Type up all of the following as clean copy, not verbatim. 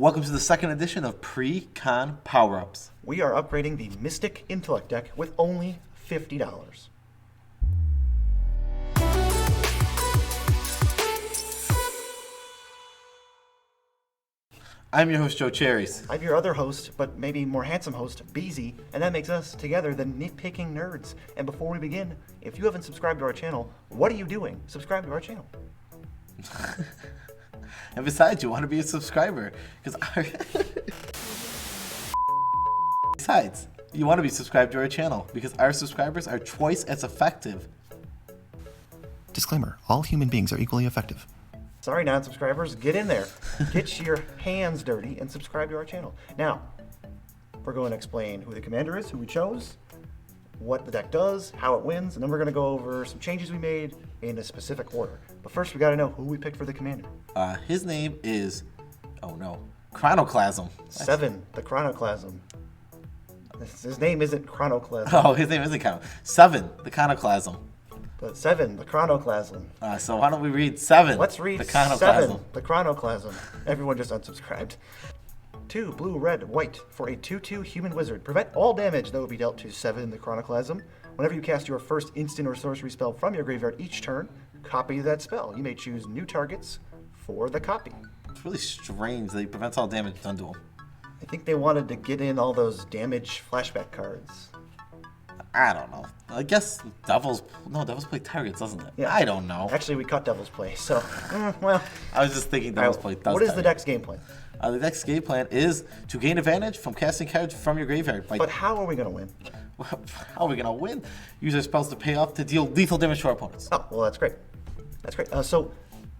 Welcome to the second edition of Precon Power-Ups. We are upgrading the Mystic Intellect deck with only $50. I'm your host, Joe Cherries. I'm your other host, but maybe more handsome host, Beezy, and that makes us together the Nitpicking Nerds. And before we begin, if you haven't subscribed to our channel, what are you doing? Subscribe to our channel. And besides, you want to be a subscriber. Besides, you want to be subscribed to our channel because our subscribers are twice as effective. Disclaimer, all human beings are equally effective. Sorry, non-subscribers, get in there. Get your hands dirty and subscribe to our channel. Now, we're going to explain who the commander is, who we chose, what the deck does, how it wins, and then we're going to go over some changes we made in a specific order. But first, we got to know who we picked for the commander. His name is, Chronoclasm. 7, the Chronoclasm. His name isn't Chronoclasm. Oh, his name isn't Chrono. 7, the Chronoclasm. But 7, the Chronoclasm. So why don't we read 7? Let's read the Chronoclasm. 7, the Chronoclasm. Everyone just unsubscribed. 2, blue, red, white, for a 2/2 human wizard. Prevent all damage that would be dealt to 7, the Chronoclasm. Whenever you cast your first instant or sorcery spell from your graveyard each turn, copy that spell. You may choose new targets for the copy. It's really strange that he prevents all damage done to him. I think they wanted to get in all those damage flashback cards. I don't know. I guess Devils play targets, doesn't it? Yeah. I don't know. Actually, we cut Devil's Play, so, well. I was just thinking Devils play does What is the targets. deck's game plan? The deck's game plan is to gain advantage from casting cards from your graveyard. But how are we going to win? How are we going to win? Use our spells to pay off to deal lethal damage to our opponents. Oh, well, that's great. That's great. So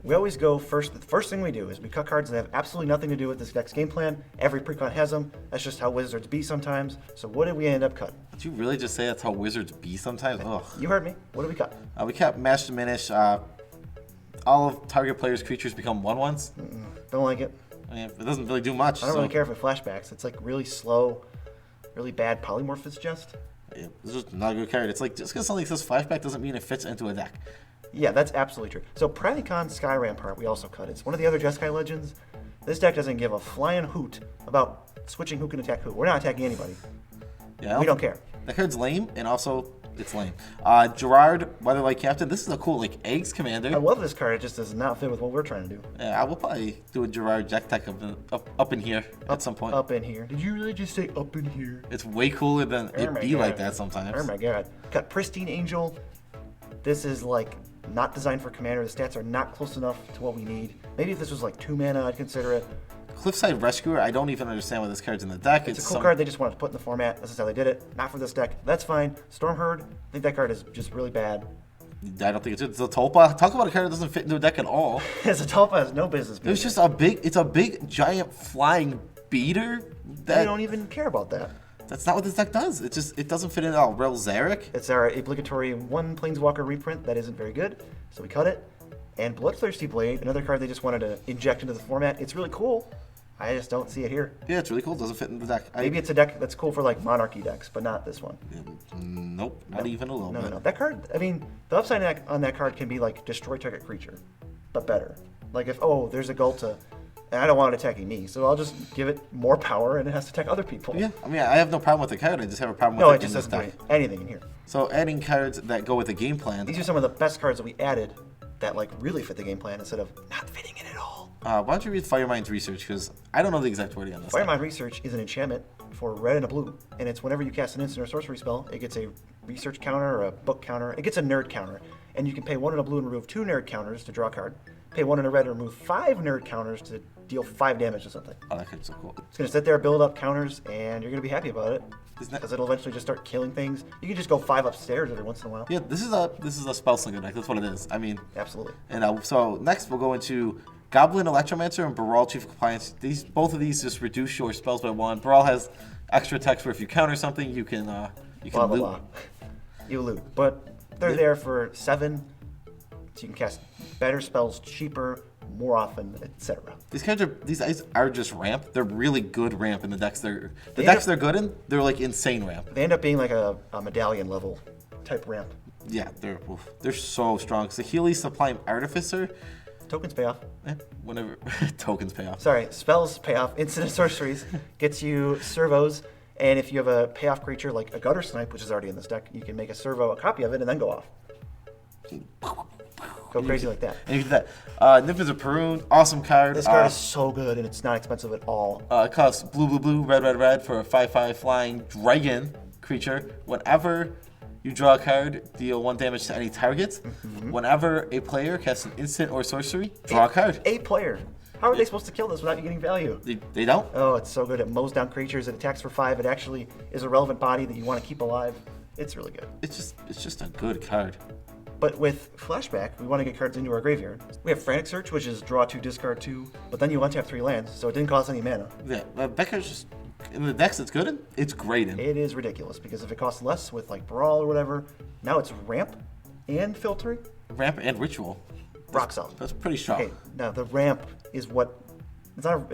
we always go first. The first thing we do is we cut cards that have absolutely nothing to do with this deck's game plan. Every precon has them. That's just how wizards be sometimes. So what did we end up cutting? Did you really just say that's how wizards be sometimes? Ugh. You heard me. What did we cut? We kept Mash Diminish. All of target players' creatures become 1/1s. Don't like it. I mean, it doesn't really do much. I don't really care if it flashbacks. It's like really slow, really bad polymorph is just. Yeah, it's just not a good card. It's like just because something says flashback doesn't mean it fits into a deck. Yeah, that's absolutely true. So Precon Sky Rampart, we also cut. It's one of the other Jeskai legends. This deck doesn't give a flying hoot about switching who can attack who. We're not attacking anybody. Yeah, We don't care. That card's lame, and also it's lame. Gerard, Weatherlight Captain. This is a cool eggs commander. I love this card. It just does not fit with what we're trying to do. Yeah, I will probably do a Gerard Jack Tech up in here at some point. Up in here. Did you really just say up in here? It's way cooler than Oh it my be God. like that sometimes. Oh my god. Got Pristine Angel. This is like not designed for commander. The stats are not close enough to what we need. Maybe if this was like 2 mana, I'd consider it. Cliffside Rescuer, I don't even understand why this card's in the deck. It's a cool card they just wanted to put in the format. This is how they did it. Not for this deck. That's fine. Stormherd, I think that card is just really bad. I don't think it's a Tulpa. Talk about a card that doesn't fit into a deck at all. As a Tulpa has no business being It's just a big, giant flying beater. They don't even care about that. That's not what this deck does. It doesn't fit in at all. Rel Zarek. It's our obligatory 1 Planeswalker reprint that isn't very good, so we cut it. And Bloodthirsty Blade, another card they just wanted to inject into the format. It's really cool. I just don't see it here. Yeah, it's really cool. It doesn't fit in the deck. Maybe it's a deck that's cool for like Monarchy decks, but not this one. Nope, not even a little bit. No. That card, I mean, the upside on that card can be like destroy target creature, but better. Like if, there's a Gulta, and I don't want it attacking me, so I'll just give it more power and it has to attack other people. Yeah, I mean, I have no problem with the card. I just have a problem with No, it it just in this doesn't deck. do anything in here. So adding cards that go with the game plan. These are some of the best cards that we added that like really fit the game plan instead of not fitting in at all. Why don't you read Firemind's research? Because I don't know the exact wording on this. Firemind Research is an enchantment for red and a blue, and it's whenever you cast an instant or sorcery spell, it gets a research counter or a book counter. It gets a nerd counter, and you can pay 1 in a blue and remove 2 nerd counters to draw a card. Pay 1 in a red and remove 5 nerd counters to deal 5 damage to something. Oh, that card's so cool. It's going to sit there, build up counters, and you're going to be happy about it. Isn't that- Because it'll eventually just start killing things. You can just go 5 upstairs every once in a while. Yeah, this is a spell slinger deck. That's what it is. I mean, Absolutely. and so next we'll go into Goblin Electromancer and Baral Chief of Compliance. Both of these just reduce your spells by 1. Baral has extra text where if you counter something, you can Blah, loot. blah, blah. You loot. But they're there for 7, so you can cast better spells cheaper, more often, etc. These guys are just ramp. They're really good ramp in the decks. They're good in. They're like insane ramp. They end up being like a medallion level type ramp. Yeah, they're so strong. So Healy Sublime Artificer. Tokens pay off. Whenever tokens pay off. Sorry, spells pay off. Instant and sorceries gets you servos, and if you have a payoff creature like a Gutter Snipe, which is already in this deck, you can make a servo, a copy of it, and then go off. Go crazy like that. And you get that. Nitpicking Precon, awesome card. This card is so good, and it's not expensive at all. It costs blue, red for a 5/5 flying dragon creature. Whenever you draw a card, deal 1 damage to any target. Whenever a player casts an instant or sorcery, draw a card. A player. How are they supposed to kill this without you getting value? They don't? Oh, it's so good. It mows down creatures. It attacks for 5. It actually is a relevant body that you want to keep alive. It's really good. It's just a good card. But with Flashback, we want to get cards into our graveyard. We have Frantic Search, which is draw 2, discard 2, but then you want to have 3 lands, so it didn't cost any mana. Yeah, that card's just in the decks it's good in. It's great in. It is ridiculous because if it costs less with like Brawl or whatever, now it's ramp and filtering. Ramp and ritual. Rock solid. That's pretty strong. Okay, now the ramp is what it's not.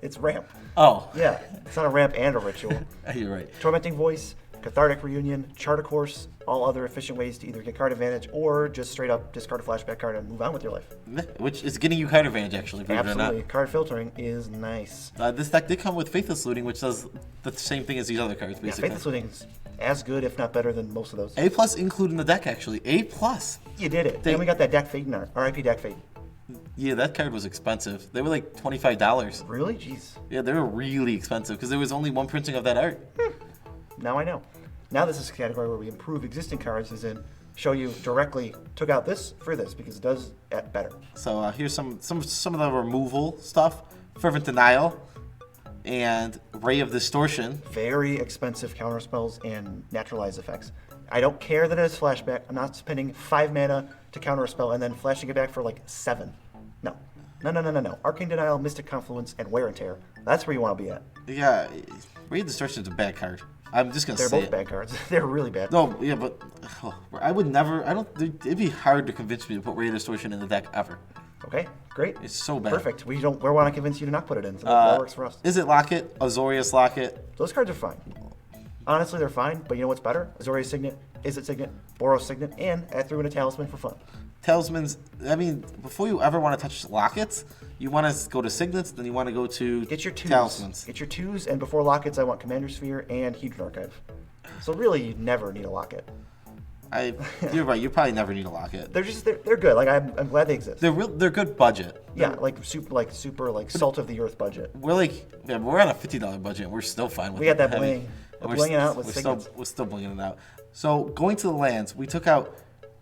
It's ramp. Oh. Yeah, it's not a ramp and a ritual. You're right. Tormenting Voice, Cathartic Reunion, Chart a Course, all other efficient ways to either get card advantage or just straight up discard a flashback card and move on with your life. Which is getting you card advantage, actually, believe it or Absolutely. not. Card filtering is nice. This deck did come with Faithless Looting, which does the same thing as these other cards, Yeah, basically. Faithless Looting is as good, if not better, than most of those. A plus included in the deck, actually. A plus. You did it. Then we got that Deck Fate in our RIP Deck Fate. Yeah, that card was expensive. They were like $25. Really? Jeez. Yeah, they were really expensive because there was only one printing of that art. Now I know. Now this is a category where we improve existing cards, as in show you directly took out this for this because it does it better. So here's some of the removal stuff. Fervent Denial and Ray of Distortion. Very expensive counter spells and naturalized effects. I don't care that it's flashback. I'm not spending 5 mana to counter a spell and then flashing it back for like 7. No. No. Arcane Denial, Mystic Confluence, and Wear and Tear. That's where you want to be at. Yeah, Ray of Distortion is a bad card. I'm just gonna They're say both bad cards. They're really bad. No, yeah, but I would never. I don't. It'd be hard to convince me to put Ray of Distortion in the deck ever. Okay, great. It's so bad. Perfect. We want to convince you to not put it in. So that works for us. Is it Locket? Azorius Locket? Those cards are fine. Honestly, they're fine. But you know what's better? Azorius Signet, Is It Signet, Boros Signet, and add through in a Talisman for fun. Talismans. I mean, before you ever want to touch Lockets, you want to go to Signets, then you want to go to Get your 2s. Talismans. Get your 2s, and before Lockets, I want Commander Sphere and Hedron Archive. So really, you never need a Locket. You're right. You probably never need a Locket. They're good. Like I'm glad they exist. They're good budget. Yeah, like super salt of the earth budget. We're on a $50 budget. And we're still fine with it. We got that Heavy. bling. And We're blinging out with Signets. we're still blinging it out. So going to the lands, we took out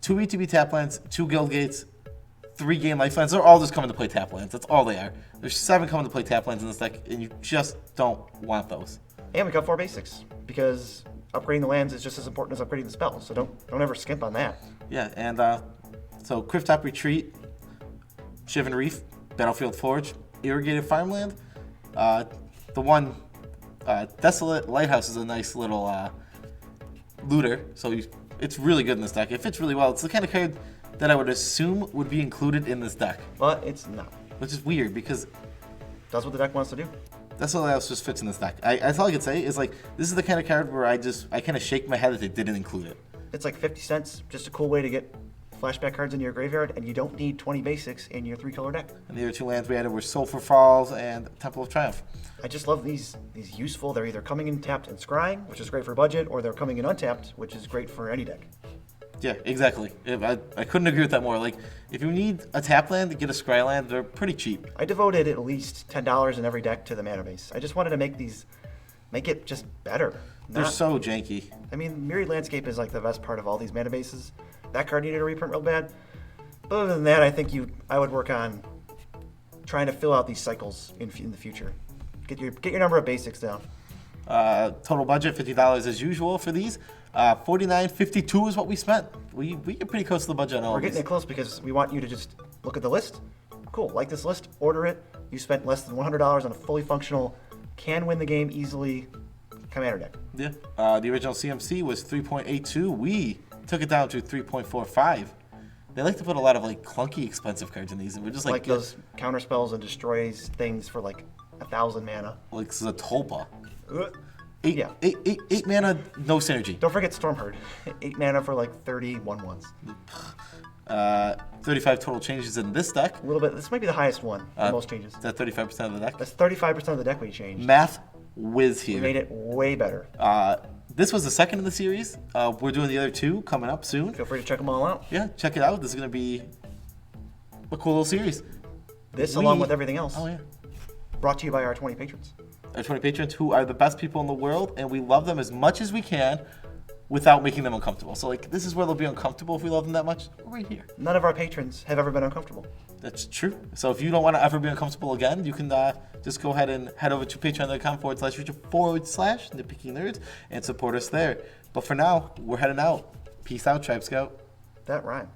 2 ETB tap lands, 2 guild gates, 3 game life lands. They're all just coming to play tap lands. That's all they are. There's 7 coming to play tap lands in this deck, and you just don't want those. And we got 4 basics because upgrading the lands is just as important as upgrading the spells. So don't ever skimp on that. Yeah, and so Cryptop Retreat, Shivan Reef, Battlefield Forge, Irrigated Farmland. The one Desolate Lighthouse is a nice little looter, so it's really good in this deck. It fits really well. It's the kind of card that I would assume would be included in this deck, But it's not. which is weird because Does what the deck wants to do. Desolate Lighthouse just fits in this deck. That's all I can say is like this is the kind of card where I kind of shake my head that they didn't include it. It's like 50 cents, just a cool way to get flashback cards into your graveyard, and you don't need 20 basics in your 3-color deck. And the other 2 lands we added were Sulphur Falls and Temple of Triumph. I just love these useful. They're either coming in tapped and scrying, which is great for budget, or they're coming in untapped, which is great for any deck. Yeah, exactly. I couldn't agree with that more. Like, if you need a tap land to get a scry land, they're pretty cheap. I devoted at least $10 in every deck to the mana base. I just wanted to make it just better. They're so janky. I mean, Myriad Landscape is like the best part of all these mana bases. That card needed a reprint real bad. But other than that, I think I would work on trying to fill out these cycles in the future. Get your number of basics down. Total budget $50 as usual for these. $49.52 is what we spent. We get pretty close to the budget on all We're of getting these. it close because we want you to just look at the list. Cool, like this list, order it. You spent less than $100 on a fully functional, can win the game easily commander deck. Yeah. The original CMC was 3.82. We took it down to 3.45. They like to put a lot of like clunky, expensive cards in these, and we're just like those counter spells and destroys things for like 1,000 mana. like Zatolpa. Yeah. Eight mana, no synergy. Don't forget Stormherd. 8 mana for like 30 1/1s. 35 total changes in this deck. A little bit. This might be the highest one. The most changes. Is that 35% of the deck? That's 35% of the deck we changed. Math whiz We here. made it way better. This was the second in the series. We're doing the other two coming up soon. Feel free to check them all out. Yeah, check it out. This is going to be a cool little series. This, along with everything else, Oh, yeah. brought to you by our 20 patrons. Our 20 patrons who are the best people in the world, and we love them as much as we can without making them uncomfortable. So, like, this is where they'll be uncomfortable if we love them that much. We're right here. None of our patrons have ever been uncomfortable. That's true. So if you don't want to ever be uncomfortable again, you can just go ahead and head over to patreon.com/Nitpicking Nerds and support us there. But for now, we're heading out. Peace out, Tribe Scout. That rhymed.